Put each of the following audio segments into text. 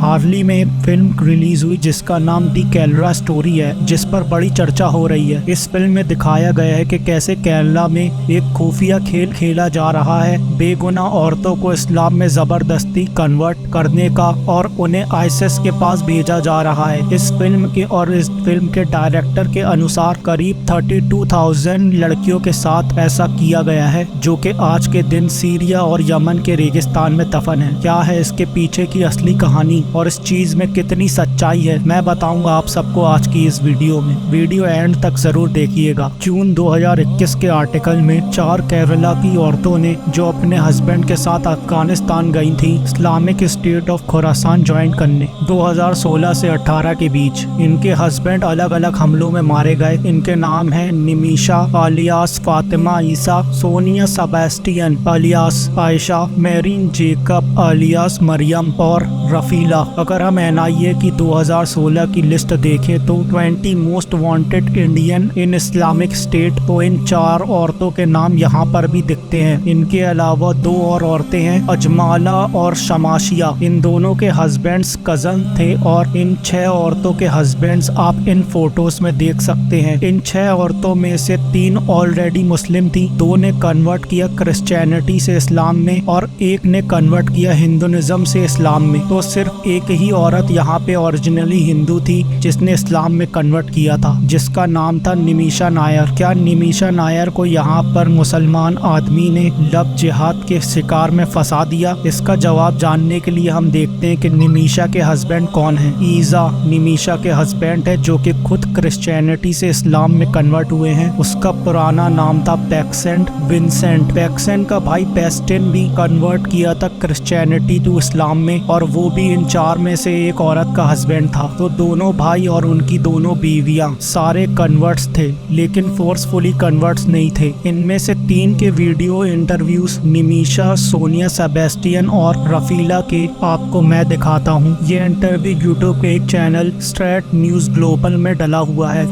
हाल ही में एक film release हुई जिसका नाम दी केरला स्टोरी है, जिस पर बड़ी चर्चा हो रही है। इस फिल्म में दिखाया गया है कि कैसे केरला में एक खुफिया खेल खेला जा रहा है, बेगुनाह औरतों को इस्लाम में जबरदस्ती कन्वर्ट करने का, और उन्हें आईएसआईएस के पास भेजा जा रहा है। इस फिल्म के डायरेक्टर के अनुसार करीब 32,000 लड़कियों के साथ ऐसा किया गया है, जो कि आज के दिन सीरिया और यमन के रेगिस्तान में दफन है। क्या है इसके पीछे की असली कहानी और इस चीज में कितनी सच्चाई है, मैं बताऊंगा आप सबको आज की इस वीडियो में। वीडियो एंड तक जरूर देखिएगा। जून 2021 के आर्टिकल में 4 केरला की औरतों ने जो अपने हस्बैंड के साथ अफगानिस्तान गई थी Islamic state of Khorasan join करने 2016 से 18 के बीच, इनके हस्बैंड अलग अलग हमलों में मारे गए। इनके नाम है Nimisha alias Fatima Isa, Sonia Sebastian alias Ayesha, Merin Jacob alias Mariyam और रफीला। अगर हम एनआईए की 2016 की लिस्ट देखें तो 20 most wanted Indian in Islamic state, तो इन 4 औरतों के नाम यहाँ पर भी दिखते हैं। इनके अलावा 2 और औरतें हैं, अजमाला और शमाशिया। इन दोनों के हस्बैंड्स कजन थे और इन 6 औरतों के हस्बैंड्स आप इन फोटोज में देख सकते हैं। इन 6 औरतों में से 3 ऑलरेडी मुस्लिम थी, 2 ने कन्वर्ट किया क्रिश्चियनिटी से इस्लाम में और 1 ने कन्वर्ट किया हिंदुइज्म से इस्लाम में। तो सिर्फ एक ही औरत यहाँ पे ओरिजिनली हिंदू थी जिसने इस्लाम में कन्वर्ट किया था, जिसका नाम था निमिशा नायर। क्या निमिशा नायर को यहाँ पर मुसलमान आदमी ने लव जिहाद के शिकार में फंसा दिया? इसका जवाब जानने के लिए हम देखते हैं कि निमिशा के हस्बैंड कौन है। ईजा निमिशा के हस्बैंड है, जो कि खुद क्रिश्चियनिटी से इस्लाम में कन्वर्ट हुए हैं। उसका पुराना नाम था पैक्सेंट विंसेंट। पैक्सेंट का भाई पेस्टिन भी कन्वर्ट किया था क्रिश्चियनिटी टू इस्लाम में, और वो भी इन 4 में से एक औरत का हस्बैंड था। तो दोनों भाई और उनकी दोनों बीवियां सारे कन्वर्ट्स थे, लेकिन फोर्सफुली कन्वर्ट्स नहीं थे। इनमें से 3 के video interviews Nimisha, Sonia Sebastian और रफीला के आपको मैं दिखाता हूँ। ये इंटरव्यू यूट्यूब के एक चैनल स्ट्रेट न्यूज ग्लोबल में डला हुआ है।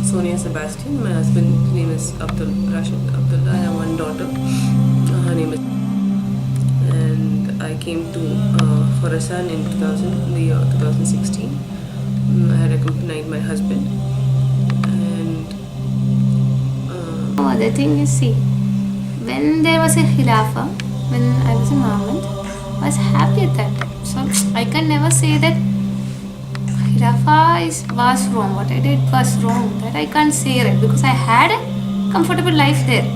Sonia Sebastian. My husband's name is Rashid Abdullah. I have one daughter. Her name is. And I came to Khorasan in the year 2016. I had accompanied my husband. And the thing is, see, when there was a Khilafah, when I was in Mahmud, I was happy at that time. So I can never say that Khilafah was wrong. What I did was wrong. That I can't say right because I had a comfortable life there.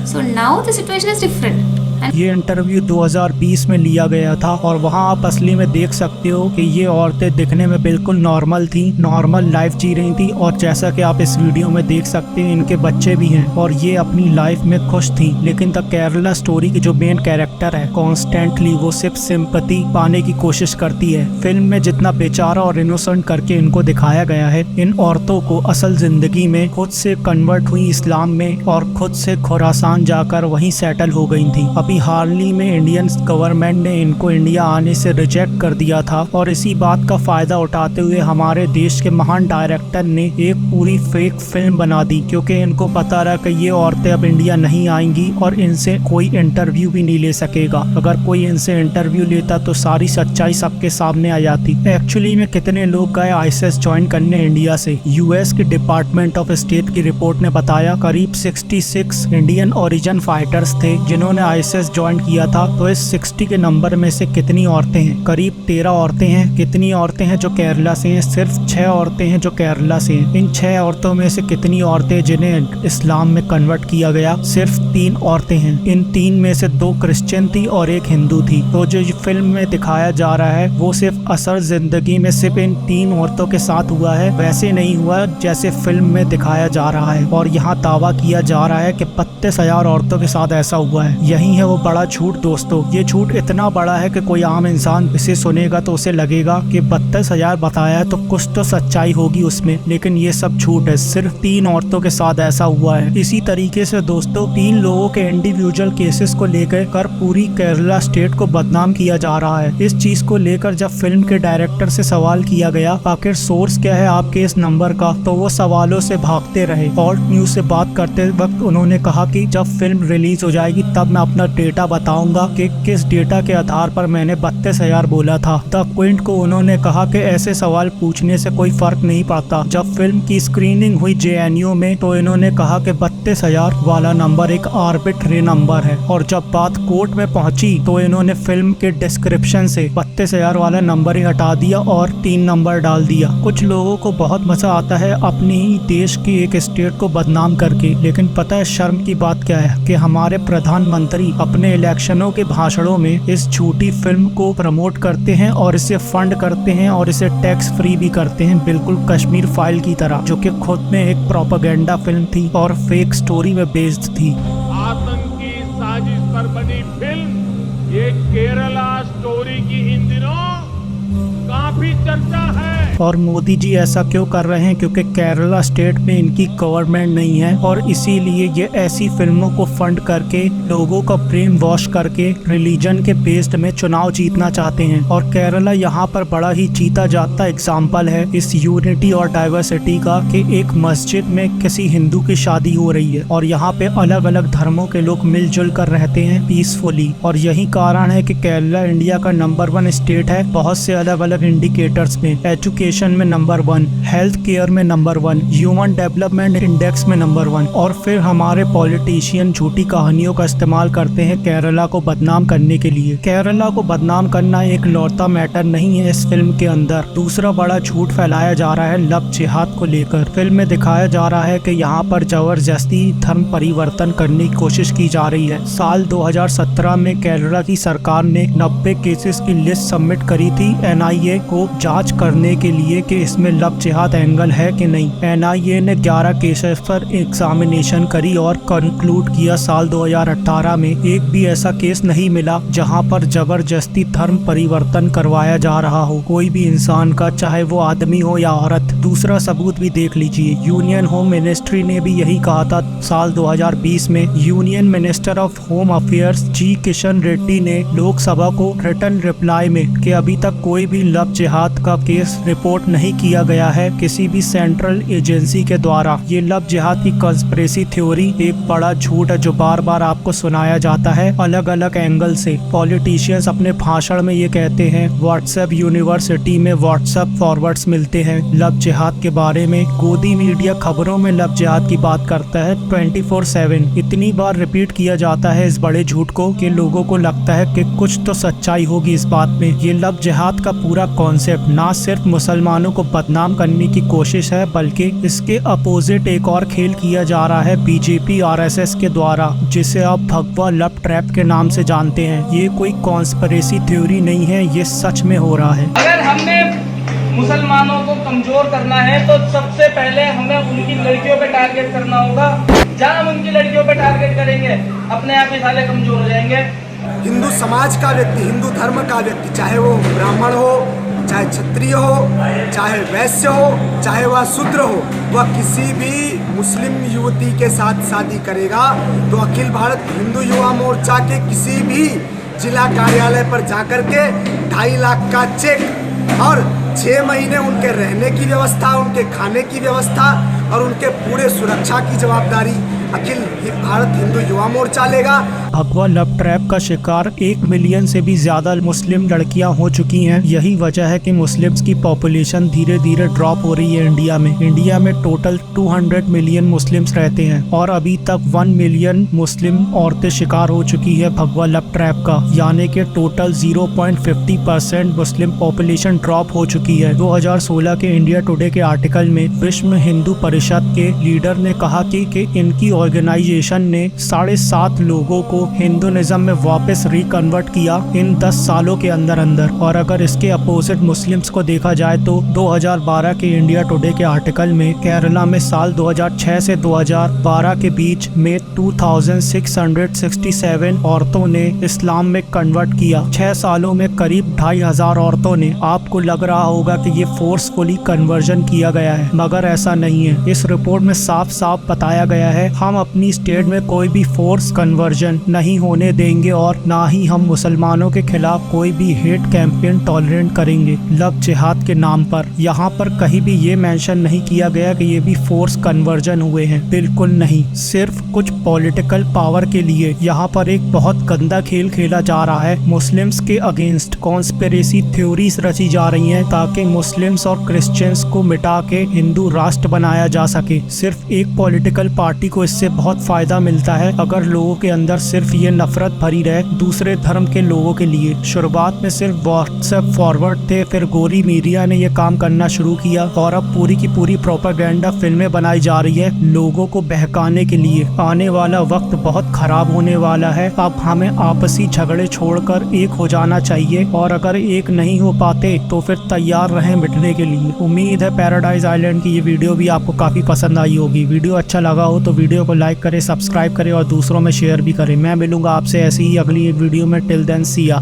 So now the situation is different. ये interview 2020 में लिया गया था और वहाँ आप असली में देख सकते हो कि ये औरतें दिखने में बिल्कुल नॉर्मल थी, नॉर्मल लाइफ जी रही थी। और जैसा कि आप इस वीडियो में देख सकते हैं, इनके बच्चे भी हैं और ये अपनी लाइफ में खुश थी। लेकिन द केरला स्टोरी की जो मेन कैरेक्टर है, कॉन्स्टेंटली वो सिर्फ सिंपैथी पाने की कोशिश करती है। फिल्म में जितना बेचारा और इनोसेंट करके इनको दिखाया गया है, इन औरतों को असल जिंदगी में खुद से कन्वर्ट हुई इस्लाम में और खुद से खुरासान जाकर वहीं सेटल हो गई थी। हाल ही में इंडियन गवर्नमेंट ने इनको इंडिया आने से रिजेक्ट कर दिया था, और इसी बात का फायदा उठाते हुए हमारे देश के महान डायरेक्टर ने एक पूरी फेक फिल्म बना दी, क्योंकि इनको पता रहा कि ये औरतें अब इंडिया नहीं आएंगी और इनसे कोई इंटरव्यू भी नहीं ले सकेगा। अगर कोई इनसे इंटरव्यू लेता तो सारी सच्चाई सबके सामने आ जाती। एक्चुअली में कितने लोग गए आईएसआईएस ज्वाइन करने इंडिया से? यूएस के डिपार्टमेंट ऑफ स्टेट की रिपोर्ट ने बताया करीब 66 इंडियन ओरिजिन फाइटर्स थे जिन्होंने आईएसआईएस ज्वाइन किया था। तो इस 60 के नंबर में से कितनी औरतें हैं? करीब 13 औरतें हैं। कितनी औरतें हैं जो केरला से हैं? सिर्फ 6 औरतें हैं जो केरला से हैं। इन 6 औरतों में से कितनी औरतें जिन्हें इस्लाम में कन्वर्ट किया गया? सिर्फ 3 औरतें हैं। इन 3 में से 2 क्रिश्चियन थी और 1 हिंदू थी। तो जो फिल्म में दिखाया जा रहा है वो सिर्फ असल जिंदगी में सिर्फ इन 3 औरतों के साथ हुआ है, वैसे नहीं हुआ जैसे फिल्म में दिखाया जा रहा है। और यहाँ दावा किया जा रहा है कि 32,000 औरतों के साथ ऐसा हुआ है। यही है वो बड़ा झूठ दोस्तों। ये झूठ इतना बड़ा है कि कोई आम इंसान इसे सुनेगा तो उसे लगेगा कि 32,000 बताया है तो कुछ तो सच्चाई होगी उसमें, लेकिन ये सब झूठ है। सिर्फ 3 औरतों के साथ ऐसा हुआ है। इसी तरीके से दोस्तों 3 लोगों के इंडिविजुअल केसेस को लेकर पूरी केरला स्टेट को बदनाम किया जा रहा है। इस चीज को लेकर जब फिल्म के डायरेक्टर से सवाल किया गया आखिर सोर्स क्या है आपके इस नंबर का, तो वो सवालों से भागते रहे। ऑल्ट न्यूज से बात करते वक्त उन्होंने कहा कि जब फिल्म रिलीज हो जाएगी तब मैं अपना डेटा बताऊंगा कि किस डेटा के आधार पर मैंने 32,000 बोला था। द क्विंट को उन्होंने कहा कि ऐसे सवाल पूछने से कोई फर्क नहीं पड़ता। जब फिल्म की स्क्रीनिंग हुई JNU में तो इन्होंने कहा कि 32,000 वाला नंबर एक आर्बिट्री नंबर है, और जब बात कोर्ट में पहुंची तो इन्होंने फिल्म के डिस्क्रिप्शन से 32,000 वाला नंबर ही हटा दिया और 3 नंबर डाल दिया। कुछ लोगों को बहुत मजा आता है अपने ही देश की एक स्टेट को बदनाम करके, लेकिन पता है शर्म की बात क्या है कि हमारे प्रधानमंत्री अपने इलेक्शनों के भाषणों में इस झूठी फिल्म को प्रमोट करते हैं और इसे फंड करते हैं और इसे टैक्स फ्री भी करते हैं, बिल्कुल कश्मीर फाइल की तरह, जो कि खुद में एक प्रोपेगेंडा फिल्म थी और फेक स्टोरी में बेस्ड थी। आतंकी साजिश पर बनी फिल्म ये केरला स्टोरी की इन दिनों काफी चर्चा है। और मोदी जी ऐसा क्यों कर रहे हैं? क्योंकि केरला स्टेट में इनकी गवर्नमेंट नहीं है और इसीलिए ये ऐसी फिल्मों को फंड करके लोगों का ब्रेन वॉश करके रिलीजन के बेस्ड में चुनाव जीतना चाहते हैं। और केरला यहाँ पर बड़ा ही जीता जाता एग्जाम्पल है इस यूनिटी और डाइवर्सिटी का, कि एक मस्जिद में किसी हिंदू की शादी हो रही है और यहाँ पे अलग अलग धर्मों के लोग मिलजुल कर रहते हैं पीसफुली। और यही कारण है कि केरला इंडिया का नंबर 1 स्टेट है बहुत से अलग अलग इंडिकेटर्स में। एजुकेशन में नंबर 1, हेल्थ केयर में नंबर 1, ह्यूमन डेवलपमेंट इंडेक्स में नंबर 1। और फिर हमारे पॉलिटिशियन झूठी कहानियों का इस्तेमाल करते हैं केरला को बदनाम करने के लिए। केरला को बदनाम करना एक लौता मैटर नहीं है इस फिल्म के अंदर। दूसरा बड़ा झूठ फैलाया जा रहा है लव जिहाद को लेकर। फिल्म में दिखाया जा रहा है कि यहाँ पर जबरदस्ती धर्म परिवर्तन करने की कोशिश की जा रही है। साल 2017 में केरला की सरकार ने 90 केसेस की लिस्ट सबमिट करी थी NIA को जांच करने के लिए कि इसमें लव जिहाद एंगल है कि नहीं। NIA ने 11 केसेस पर एग्जामिनेशन करी और कंक्लूड किया साल 2018 में एक भी ऐसा केस नहीं मिला जहां पर जबरदस्ती धर्म परिवर्तन करवाया जा रहा हो कोई भी इंसान का, चाहे वो आदमी हो या औरत। दूसरा सबूत भी देख लीजिए, यूनियन होम मिनिस्ट्री ने भी यही कहा था साल 2020 में। Union minister of home affairs G Kishan Reddy ने लोकसभा को रिटर्न रिप्लाई में कि अभी तक कोई भी लव जिहाद का केस रिपोर्ट नहीं किया गया है किसी भी सेंट्रल एजेंसी के द्वारा। ये लव जिहाद की कंस्पिरेसी थ्योरी एक बड़ा झूठ है जो बार बार आपको सुनाया जाता है अलग अलग एंगल से। पॉलिटिशियंस अपने भाषण में ये कहते हैं व्हाट्सएप यूनिवर्सिटी में व्हाट्सएप फॉरवर्ड्स मिलते हैं लव जिहाद के बारे में। गोदी मीडिया खबरों में लव जिहाद की बात करता है 24/7। इतनी बार रिपीट किया जाता है इस बड़े झूठ को कि लोगों को लगता है कि कुछ तो सच्चाई होगी इस बात में। ये लव जिहाद का पूरा कॉन्सेप्ट ना सिर्फ मुसलमानों को बदनाम करने की कोशिश है, बल्कि इसके अपोजिट एक और खेल किया जा रहा है BJP RSS के द्वारा, जिसे आप भगवा लव ट्रैप के नाम से जानते हैं। ये कोई कॉन्स्पिरेसी थ्योरी नहीं है, ये सच में हो रहा है। अगर हमने मुसलमानों को कमजोर करना है तो सबसे पहले हमें उनकी लड़कियों पे टारगेट करना होगा। जहाँ हम उनकी लड़कियों पे टारगेट करेंगे अपने आप ही साले कमजोर हो जाएंगे। हिंदू समाज का व्यक्ति, हिंदू धर्म का व्यक्ति, चाहे वो ब्राह्मण हो, चाहे क्षत्रिय हो, चाहे वैश्य हो, चाहे वह शूद्र हो, वह किसी भी मुस्लिम युवती के साथ शादी करेगा तो अखिल भारत हिंदू युवा मोर्चा के किसी भी जिला कार्यालय पर जाकर के 2.5 लाख का चेक और 6 महीने उनके रहने की व्यवस्था, उनके खाने की व्यवस्था और उनके पूरे सुरक्षा की जवाबदारी अखिल भारत हिंदू युवा मोर्चा लेगा। भगवा लव ट्रैप का शिकार 1 मिलियन से भी ज्यादा मुस्लिम लड़कियां हो चुकी हैं। यही वजह है कि मुस्लिम्स की पॉपुलेशन धीरे धीरे ड्रॉप हो रही है इंडिया में। इंडिया में टोटल 200 मिलियन मुस्लिम्स रहते हैं और अभी तक 1 मिलियन मुस्लिम औरतें शिकार हो चुकी है भगवा लव ट्रैप का, यानी कि टोटल 0.50% मुस्लिम पॉपुलेशन ड्रॉप हो चुकी है। 2016 के इंडिया टुडे के आर्टिकल में विश्व हिंदू परिषद के लीडर ने कहा कि इनकी ऑर्गेनाइजेशन ने 7.5 लोगों को हिंदुइज्म में वापस रिकन्वर्ट किया इन 10 सालों के अंदर। और अगर इसके अपोजिट मुस्लिम्स को देखा जाए तो 2012 के इंडिया टुडे के आर्टिकल में केरला में साल 2006 से 2012 के बीच में 2667 औरतों ने इस्लाम में कन्वर्ट किया। 6 सालों में करीब 2500 औरतों ने। आपको लग रहा होगा कि ये फोर्सफुली कन्वर्जन किया गया है, मगर ऐसा नहीं है। इस रिपोर्ट में साफ साफ बताया गया है हम अपनी स्टेट में कोई भी फोर्स कन्वर्जन नहीं होने देंगे और ना ही हम मुसलमानों के खिलाफ कोई भी हेट कैंपेन टॉलरेट करेंगे लव जिहाद के नाम पर। यहाँ पर कहीं भी ये मेंशन नहीं किया गया कि ये भी फोर्स कन्वर्जन हुए हैं, बिल्कुल नहीं। सिर्फ कुछ पॉलिटिकल पावर के लिए यहाँ पर एक बहुत गंदा खेल खेला जा रहा है। मुस्लिम्स के अगेंस्ट कॉन्स्पिरेसी थ्योरीज रची जा रही हैं ताकि मुस्लिम्स और क्रिश्चियंस को मिटा के हिंदू राष्ट्र बनाया जा सके। सिर्फ एक पॉलिटिकल पार्टी को इससे बहुत फायदा मिलता है अगर लोगों के अंदर सिर्फ ये नफरत भरी रहे दूसरे धर्म के लोगों के लिए। शुरुआत में सिर्फ व्हाट्सएप फॉरवर्ड थे, फिर गोरी मीडिया ने ये काम करना शुरू किया और अब पूरी की पूरी प्रोपेगेंडा फिल्में बनाई जा रही है लोगों को बहकाने के लिए। आने वाला वक्त बहुत खराब होने वाला है। अब हमें आपसी झगड़े छोड़कर एक हो जाना चाहिए और अगर एक नहीं हो पाते तो फिर तैयार रहें मिटने के लिए। उम्मीद है पैराडाइज आइलैंड की ये वीडियो भी आपको काफी पसंद आई होगी। वीडियो अच्छा लगा हो तो वीडियो को लाइक करें, सब्सक्राइब करें और दूसरों में शेयर भी करें। मैं मिलूंगा आपसे ऐसी ही अगली एक वीडियो में। टिल देन सी या।